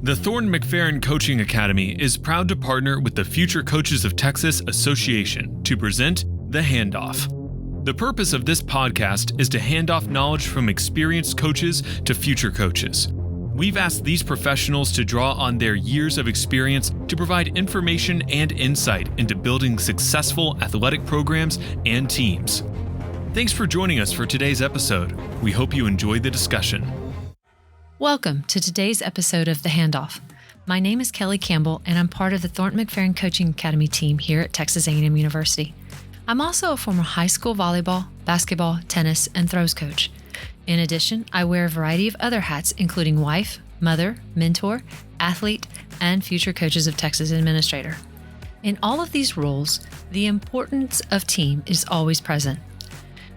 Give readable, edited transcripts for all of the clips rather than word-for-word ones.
The Thornton McFerrin Coaching Academy is proud to partner with the Future Coaches of Texas Association to present the Handoff. The purpose of this podcast is to hand off knowledge from experienced coaches to future coaches. We've asked these professionals to draw on their years of experience to provide information and insight into building successful athletic programs and teams. Thanks for joining us for today's episode. We hope you enjoyed the discussion. Welcome to today's episode of The Handoff. My name is Kelly Campbell, and I'm part of the Thornton McFerrin Coaching Academy team here at Texas A&M University. I'm also a former high school volleyball, basketball, tennis, and throws coach. In addition, I wear a variety of other hats, including wife, mother, mentor, athlete, and Future Coaches of Texas administrator. In all of these roles, the importance of team is always present.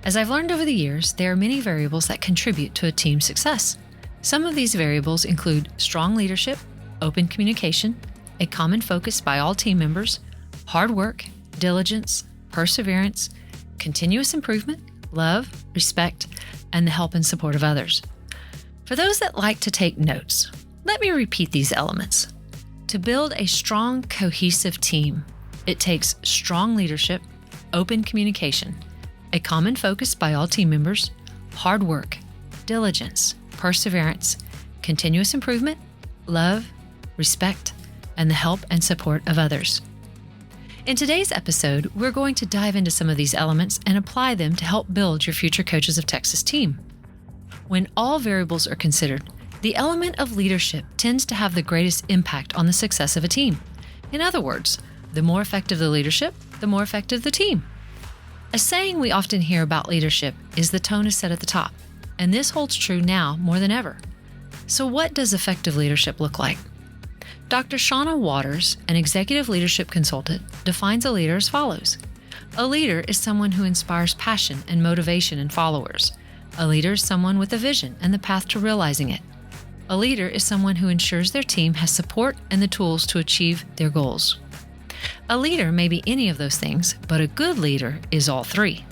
As I've learned over the years, there are many variables that contribute to a team's success. Some of these variables include strong leadership, open communication, a common focus by all team members, hard work, diligence, perseverance, continuous improvement, love, respect, and the help and support of others. For those that like to take notes, let me repeat these elements. To build a strong, cohesive team, it takes strong leadership, open communication, a common focus by all team members, hard work, diligence, perseverance, continuous improvement, love, respect, and the help and support of others. In today's episode, we're going to dive into some of these elements and apply them to help build your Future Coaches of Texas team. When all variables are considered, the element of leadership tends to have the greatest impact on the success of a team. In other words, the more effective the leadership, the more effective the team. A saying we often hear about leadership is the tone is set at the top, and this holds true now more than ever. So what does effective leadership look like? Dr. Shauna Waters, an executive leadership consultant, defines a leader as follows. A leader is someone who inspires passion and motivation in followers. A leader is someone with a vision and the path to realizing it. A leader is someone who ensures their team has support and the tools to achieve their goals. A leader may be any of those things, but a good leader is all three.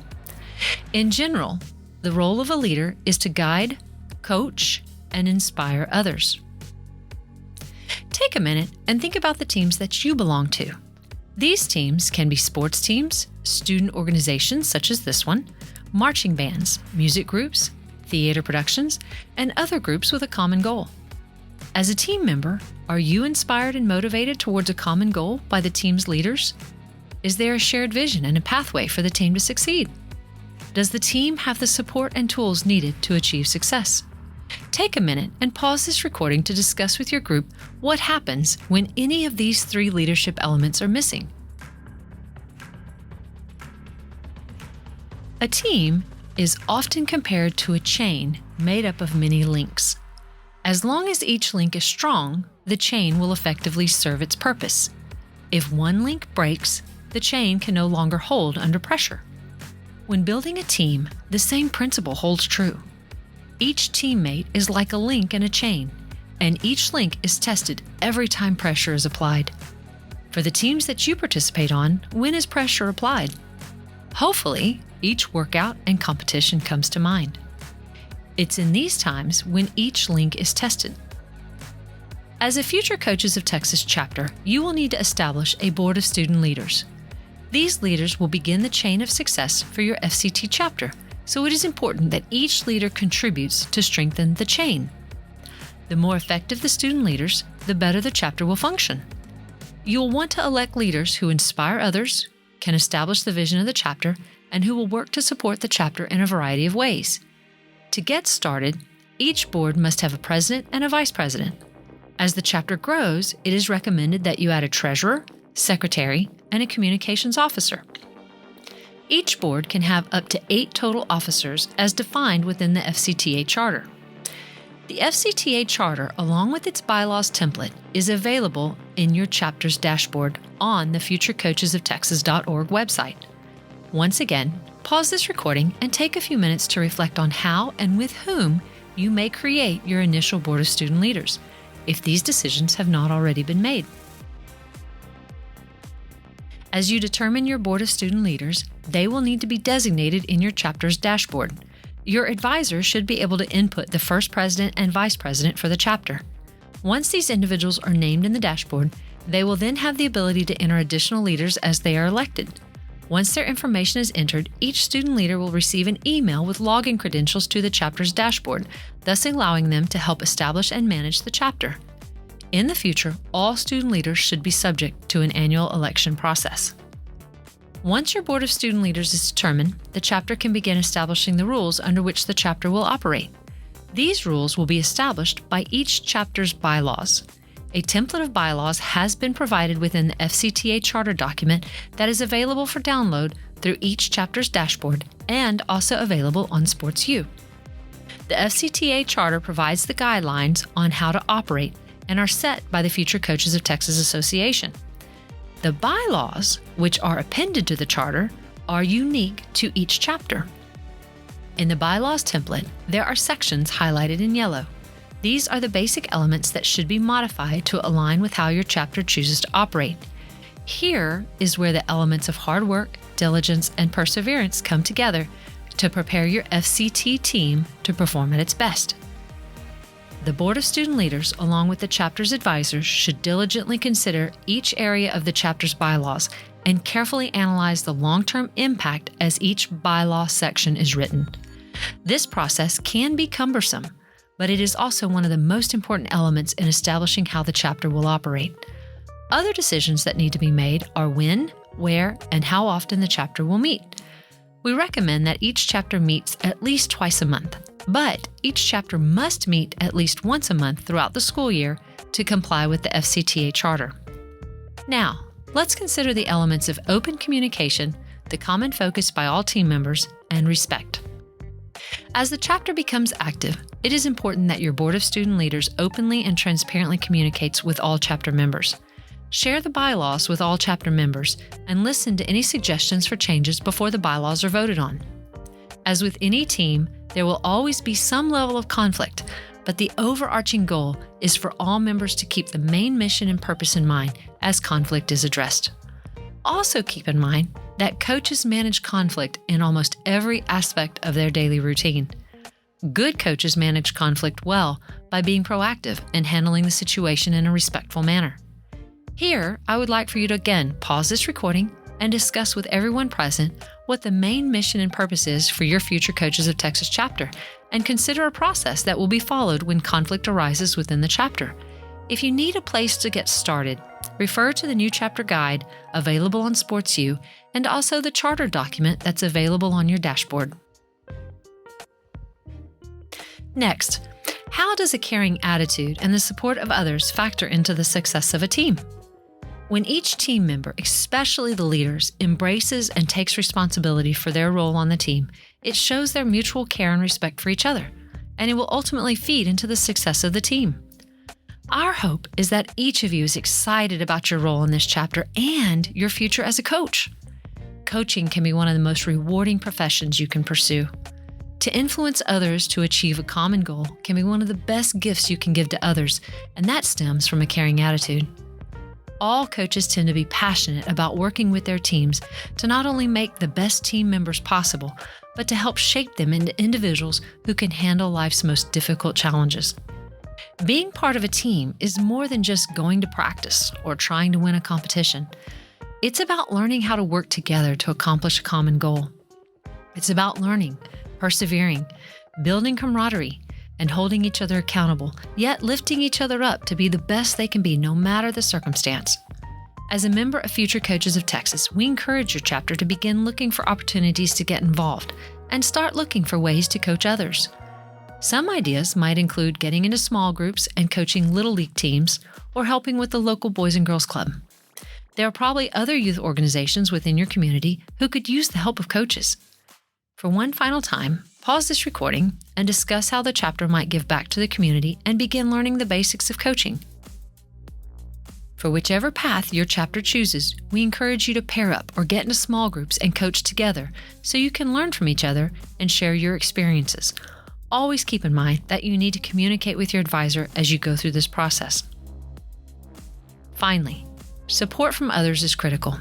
In general, the role of a leader is to guide, coach, and inspire others. Take a minute and think about the teams that you belong to. These teams can be sports teams, student organizations such as this one, marching bands, music groups, theater productions, and other groups with a common goal. As a team member, are you inspired and motivated towards a common goal by the team's leaders? Is there a shared vision and a pathway for the team to succeed? Does the team have the support and tools needed to achieve success? Take a minute and pause this recording to discuss with your group what happens when any of these three leadership elements are missing. A team is often compared to a chain made up of many links. As long as each link is strong, the chain will effectively serve its purpose. If one link breaks, the chain can no longer hold under pressure. When building a team, the same principle holds true. Each teammate is like a link in a chain, and each link is tested every time pressure is applied. For the teams that you participate on, when is pressure applied? Hopefully, each workout and competition comes to mind. It's in these times when each link is tested. As a Future Coaches of Texas chapter, you will need to establish a board of student leaders. These leaders will begin the chain of success for your FCT chapter, so it is important that each leader contributes to strengthen the chain. The more effective the student leaders, the better the chapter will function. You will want to elect leaders who inspire others, can establish the vision of the chapter, and who will work to support the chapter in a variety of ways. To get started, each board must have a president and a vice president. As the chapter grows, it is recommended that you add a treasurer, secretary, and a communications officer. Each board can have up to 8 total officers as defined within the FCTA charter. The FCTA charter, along with its bylaws template, is available in your chapter's dashboard on the futurecoachesoftexas.org website. Once again, pause this recording and take a few minutes to reflect on how and with whom you may create your initial board of student leaders, if these decisions have not already been made. As you determine your board of student leaders, they will need to be designated in your chapter's dashboard. Your advisor should be able to input the first president and vice president for the chapter. Once these individuals are named in the dashboard, they will then have the ability to enter additional leaders as they are elected. Once their information is entered, each student leader will receive an email with login credentials to the chapter's dashboard, thus allowing them to help establish and manage the chapter. In the future, all student leaders should be subject to an annual election process. Once your board of student leaders is determined, the chapter can begin establishing the rules under which the chapter will operate. These rules will be established by each chapter's bylaws. A template of bylaws has been provided within the FCTA charter document that is available for download through each chapter's dashboard and also available on SportsU. The FCTA charter provides the guidelines on how to operate and are set by the Future Coaches of Texas Association. The bylaws, which are appended to the charter, are unique to each chapter. In the bylaws template, there are sections highlighted in yellow. These are the basic elements that should be modified to align with how your chapter chooses to operate. Here is where the elements of hard work, diligence, and perseverance come together to prepare your FCT team to perform at its best. The Board of Student Leaders, along with the chapter's advisors, should diligently consider each area of the chapter's bylaws and carefully analyze the long-term impact as each bylaw section is written. This process can be cumbersome, but it is also one of the most important elements in establishing how the chapter will operate. Other decisions that need to be made are when, where, and how often the chapter will meet. We recommend that each chapter meets at least twice a month, but each chapter must meet at least once a month throughout the school year to comply with the FCTA charter. Now, let's consider the elements of open communication, the common focus by all team members, and respect. As the chapter becomes active, it is important that your Board of Student Leaders openly and transparently communicates with all chapter members. Share the bylaws with all chapter members and listen to any suggestions for changes before the bylaws are voted on. As with any team, there will always be some level of conflict, but the overarching goal is for all members to keep the main mission and purpose in mind as conflict is addressed. Also keep in mind that coaches manage conflict in almost every aspect of their daily routine. Good coaches manage conflict well by being proactive and handling the situation in a respectful manner. Here, I would like for you to again pause this recording and discuss with everyone present what the main mission and purpose is for your Future Coaches of Texas chapter, and consider a process that will be followed when conflict arises within the chapter. If you need a place to get started, refer to the new chapter guide available on SportsU and also the charter document that's available on your dashboard. Next, how does a caring attitude and the support of others factor into the success of a team? When each team member, especially the leaders, embraces and takes responsibility for their role on the team, it shows their mutual care and respect for each other, and it will ultimately feed into the success of the team. Our hope is that each of you is excited about your role in this chapter and your future as a coach. Coaching can be one of the most rewarding professions you can pursue. To influence others to achieve a common goal can be one of the best gifts you can give to others, and that stems from a caring attitude. All coaches tend to be passionate about working with their teams to not only make the best team members possible, but to help shape them into individuals who can handle life's most difficult challenges. Being part of a team is more than just going to practice or trying to win a competition. It's about learning how to work together to accomplish a common goal. It's about learning, persevering, building camaraderie, and holding each other accountable, yet lifting each other up to be the best they can be no matter the circumstance. As a member of Future Coaches of Texas, we encourage your chapter to begin looking for opportunities to get involved and start looking for ways to coach others. Some ideas might include getting into small groups and coaching little league teams or helping with the local Boys and Girls Club. There are probably other youth organizations within your community who could use the help of coaches. For one final time, pause this recording and discuss how the chapter might give back to the community and begin learning the basics of coaching. For whichever path your chapter chooses, we encourage you to pair up or get into small groups and coach together so you can learn from each other and share your experiences. Always keep in mind that you need to communicate with your advisor as you go through this process. Finally, support from others is critical.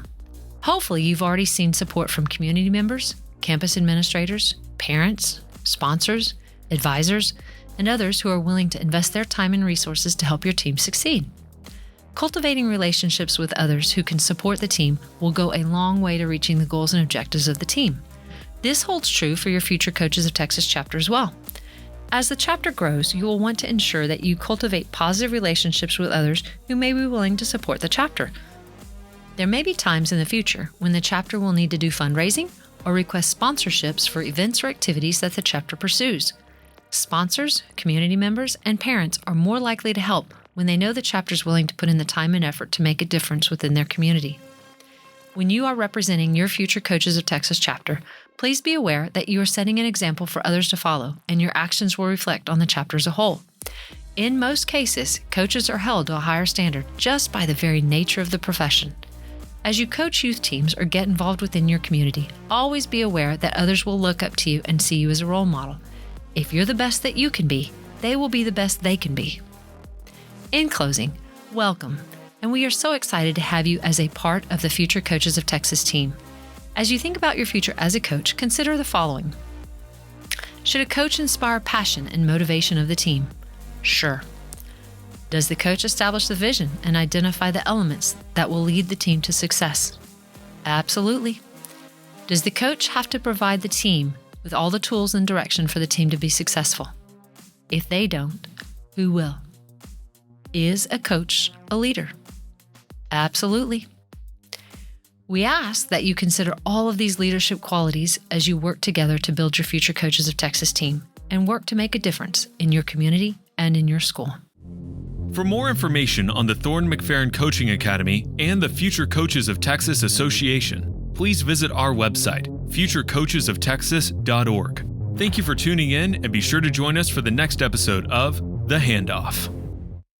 Hopefully, you've already seen support from community members, campus administrators, parents, sponsors, advisors, and others who are willing to invest their time and resources to help your team succeed. Cultivating relationships with others who can support the team will go a long way to reaching the goals and objectives of the team. This holds true for your future Coaches of Texas chapter as well. As the chapter grows, you will want to ensure that you cultivate positive relationships with others who may be willing to support the chapter. There may be times in the future when the chapter will need to do fundraising or request sponsorships for events or activities that the chapter pursues. Sponsors, community members, and parents are more likely to help when they know the chapter is willing to put in the time and effort to make a difference within their community. When you are representing your future Coaches of Texas chapter, please be aware that you are setting an example for others to follow, and your actions will reflect on the chapter as a whole. In most cases, coaches are held to a higher standard just by the very nature of the profession. As you coach youth teams or get involved within your community, always be aware that others will look up to you and see you as a role model. If you're the best that you can be, they will be the best they can be. In closing, welcome, and we are so excited to have you as a part of the future Coaches of Texas team. As you think about your future as a coach, consider the following. Should a coach inspire passion and motivation of the team? Sure. Does the coach establish the vision and identify the elements that will lead the team to success? Absolutely. Does the coach have to provide the team with all the tools and direction for the team to be successful? If they don't, who will? Is a coach a leader? Absolutely. We ask that you consider all of these leadership qualities as you work together to build your future Coaches of Texas team and work to make a difference in your community and in your school. For more information on the Thorne McFerrin Coaching Academy and the Future Coaches of Texas Association, please visit our website, futurecoachesoftexas.org. Thank you for tuning in, and be sure to join us for the next episode of The Handoff.